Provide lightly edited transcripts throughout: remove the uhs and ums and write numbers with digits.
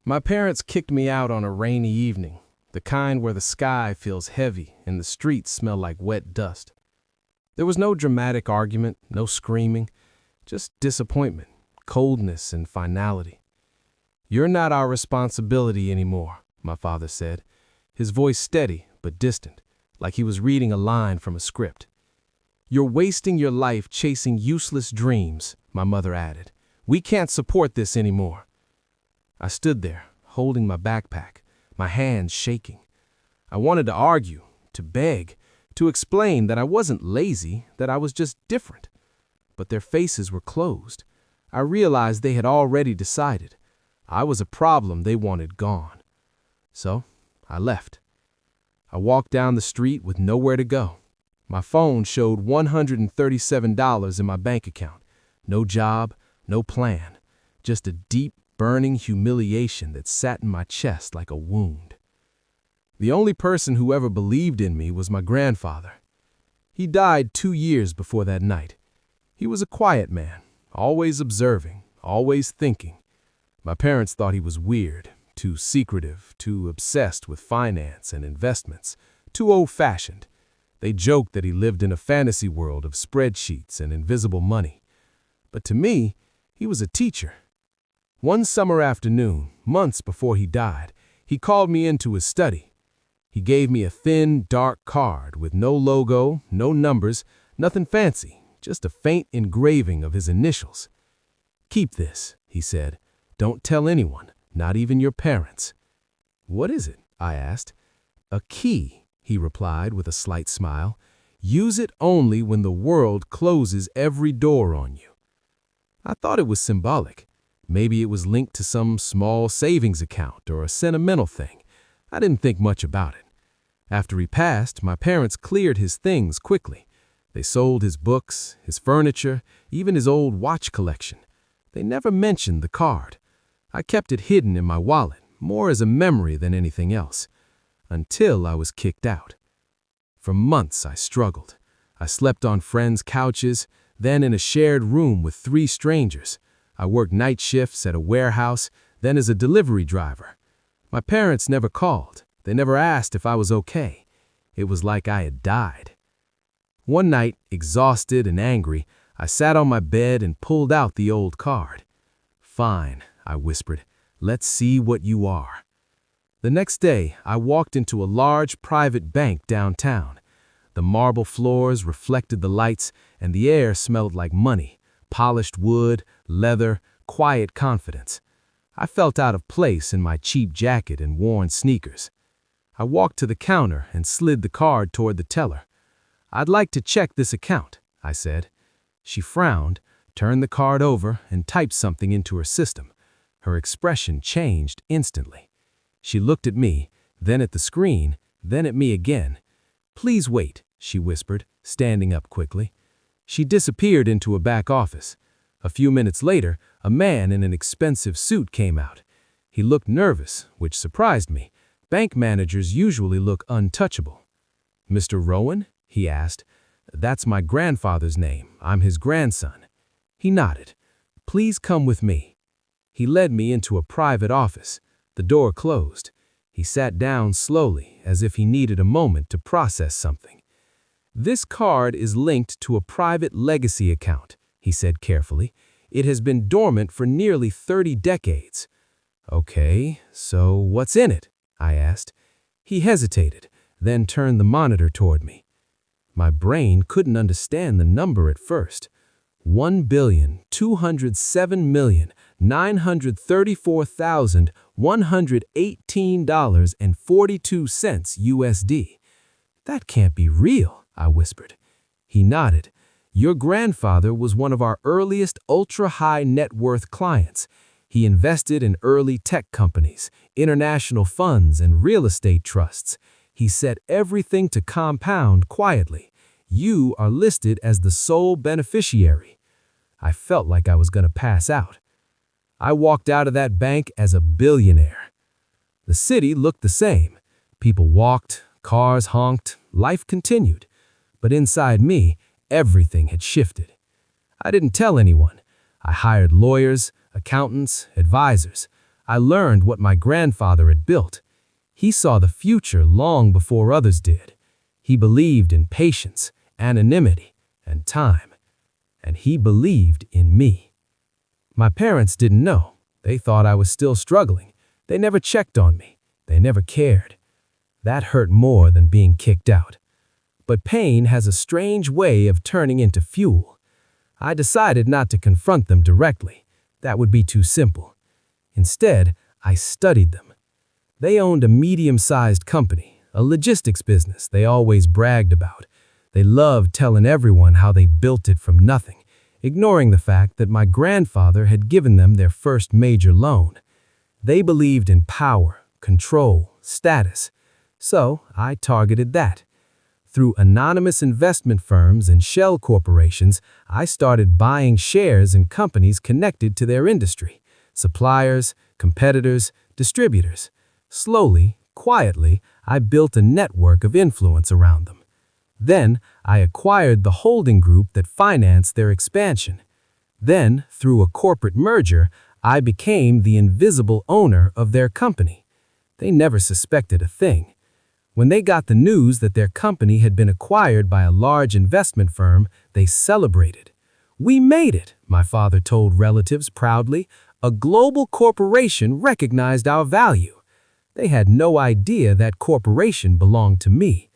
My parents kicked me out on a rainy evening, the kind where the sky feels heavy and the streets smell like wet dust. There was no dramatic argument, no screaming, just disappointment, coldness, and finality. "You're not our responsibility anymore," my father said, his voice steady but distant, like he was reading a line from a script. "You're wasting your life chasing useless dreams," my mother added. "We can't support this anymore." I stood there, holding my backpack, my hands shaking. I wanted to argue, to beg, to explain that I wasn't lazy, that I was just different. But their faces were closed. I realized they had already decided. I was a problem they wanted gone. So I left. I walked down the street with nowhere to go. My phone showed $137 in my bank account. No job, no plan, just a deep, burning humiliation that sat in my chest like a wound. The only person who ever believed in me was my grandfather. He died 2 years before that night. He was a quiet man, always observing, always thinking. My parents thought he was weird, too secretive, too obsessed with finance and investments, too old-fashioned. They joked that he lived in a fantasy world of spreadsheets and invisible money. But to me, he was a teacher. One summer afternoon, months before he died, he called me into his study. He gave me a thin, dark card with no logo, no numbers, nothing fancy, just a faint engraving of his initials. "Keep this," he said. "Don't tell anyone, not even your parents." "What is it?" I asked. "A key," he replied with a slight smile. "Use it only when the world closes every door on you." I thought it was symbolic. Maybe it was linked to some small savings account or a sentimental thing. I didn't think much about it. After he passed, my parents cleared his things quickly. They sold his books, his furniture, even his old watch collection. They never mentioned the card. I kept it hidden in my wallet, more as a memory than anything else, until I was kicked out. For months I struggled. I slept on friends' couches, then in a shared room with 3 strangers. I worked night shifts at a warehouse, then as a delivery driver. My parents never called. They never asked if I was okay. It was like I had died. One night, exhausted and angry, I sat on my bed and pulled out the old card. "Fine," I whispered. "Let's see what you are." The next day, I walked into a large private bank downtown. The marble floors reflected the lights, and the air smelled like money. Polished wood, leather, quiet confidence. I felt out of place in my cheap jacket and worn sneakers. I walked to the counter and slid the card toward the teller. "I'd like to check this account," I said. She frowned, turned the card over, and typed something into her system. Her expression changed instantly. She looked at me, then at the screen, then at me again. "Please wait," she whispered, standing up quickly. She disappeared into a back office. A few minutes later, a man in an expensive suit came out. He looked nervous, which surprised me. Bank managers usually look untouchable. "Mr. Rowan?" he asked. "That's my grandfather's name. I'm his grandson." He nodded. "Please come with me." He led me into a private office. The door closed. He sat down slowly, as if he needed a moment to process something. "This card is linked to a private legacy account," he said carefully. "It has been dormant for nearly 30 decades. "Okay, so what's in it?" I asked. He hesitated, then turned the monitor toward me. My brain couldn't understand the number at first. $1,207,934,118.42 USD. "That can't be real," I whispered. He nodded. "Your grandfather was one of our earliest ultra-high net worth clients. He invested in early tech companies, international funds, and real estate trusts. He set everything to compound quietly. You are listed as the sole beneficiary." I felt like I was going to pass out. I walked out of that bank as a billionaire. The city looked the same. People walked, cars honked, life continued. But inside me, everything had shifted. I didn't tell anyone. I hired lawyers, accountants, advisors. I learned what my grandfather had built. He saw the future long before others did. He believed in patience, anonymity, and time. And he believed in me. My parents didn't know. They thought I was still struggling. They never checked on me. They never cared. That hurt more than being kicked out. But pain has a strange way of turning into fuel. I decided not to confront them directly. That would be too simple. Instead, I studied them. They owned a medium-sized company, a logistics business they always bragged about. They loved telling everyone how they built it from nothing, ignoring the fact that my grandfather had given them their first major loan. They believed in power, control, status. So I targeted that. Through anonymous investment firms and shell corporations, I started buying shares in companies connected to their industry, suppliers, competitors, distributors. Slowly, quietly, I built a network of influence around them. Then, I acquired the holding group that financed their expansion. Then, through a corporate merger, I became the invisible owner of their company. They never suspected a thing. When they got the news that their company had been acquired by a large investment firm, they celebrated. "We made it," my father told relatives proudly. "A global corporation recognized our value." They had no idea that corporation belonged to me.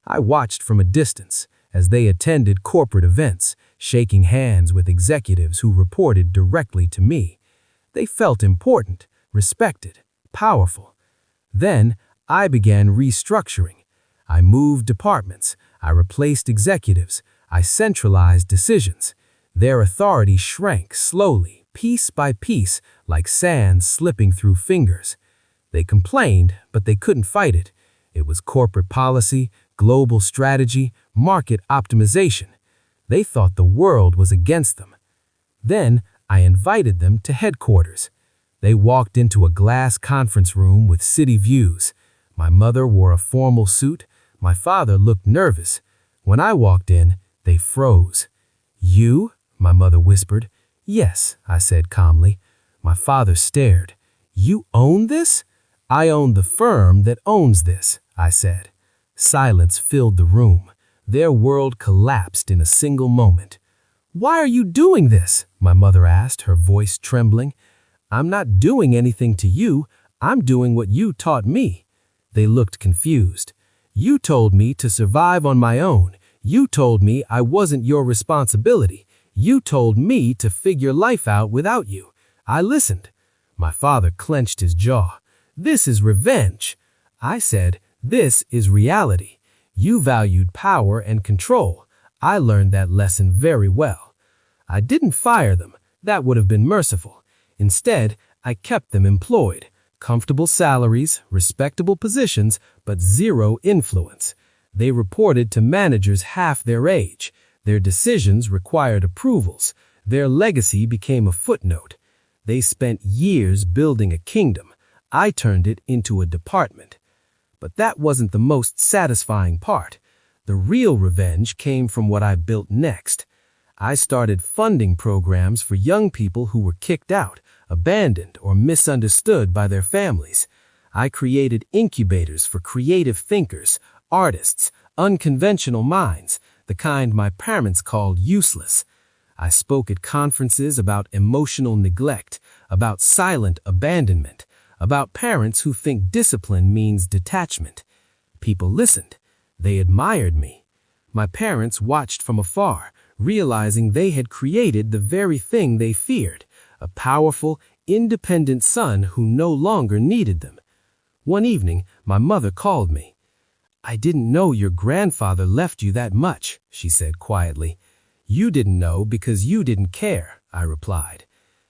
I watched from a distance as they attended corporate events, shaking hands with executives who reported directly to me. They felt important, respected, powerful. Then, I began restructuring. I moved departments. I replaced executives. I centralized decisions. Their authority shrank slowly, piece by piece, like sand slipping through fingers. They complained, but they couldn't fight it. It was corporate policy, global strategy, market optimization. They thought the world was against them. Then, I invited them to headquarters. They walked into a glass conference room with city views. My mother wore a formal suit. My father looked nervous. When I walked in, they froze. "You?" my mother whispered. "Yes," I said calmly. My father stared. "You own this?" "I own the firm that owns this," I said. Silence filled the room. Their world collapsed in a single moment. "Why are you doing this?" my mother asked, her voice trembling. "I'm not doing anything to you. I'm doing what you taught me." They looked confused. "You told me to survive on my own. You told me I wasn't your responsibility. You told me to figure life out without you. I listened." My father clenched his jaw. "This is revenge." I said, "This is reality. You valued power and control. I learned that lesson very well." I didn't fire them. That would have been merciful. Instead, I kept them employed. Comfortable salaries, respectable positions, but zero influence. They reported to managers half their age. Their decisions required approvals. Their legacy became a footnote. They spent years building a kingdom. I turned it into a department. But that wasn't the most satisfying part. The real revenge came from what I built next. I started funding programs for young people who were kicked out, abandoned, or misunderstood by their families. I created incubators for creative thinkers, artists, unconventional minds, the kind my parents called useless. I spoke at conferences about emotional neglect, about silent abandonment, about parents who think discipline means detachment. People listened. They admired me. My parents watched from afar, realizing they had created the very thing they feared, a powerful, independent son who no longer needed them. One evening, my mother called me. "I didn't know your grandfather left you that much," she said quietly. "You didn't know because you didn't care," I replied.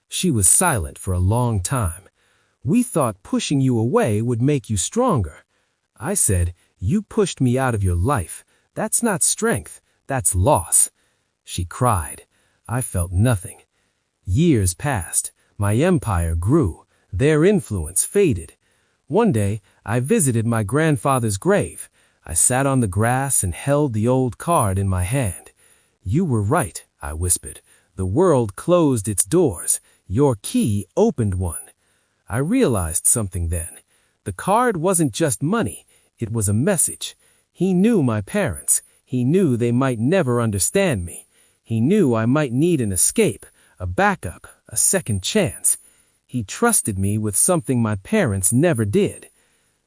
She was silent for a long time. "We thought pushing you away would make you stronger." I said, "You pushed me out of your life. That's not strength, that's loss." She cried. I felt nothing. Years passed. My empire grew. Their influence faded. One day, I visited my grandfather's grave. I sat on the grass and held the old card in my hand. "You were right," I whispered. "The world closed its doors. Your key opened one." I realized something then. The card wasn't just money, it was a message. He knew my parents. He knew they might never understand me. He knew I might need an escape, a backup, a second chance. He trusted me with something my parents never did.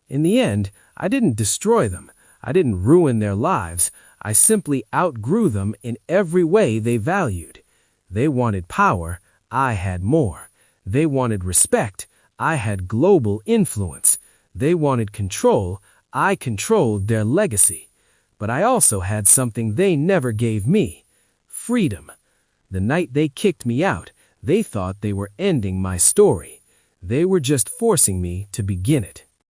In the end, I didn't destroy them. I didn't ruin their lives. I simply outgrew them in every way they valued. They wanted power. I had more. They wanted respect. I had global influence. They wanted control. I controlled their legacy. But I also had something they never gave me: freedom. The night they kicked me out, they thought they were ending my story. They were just forcing me to begin it.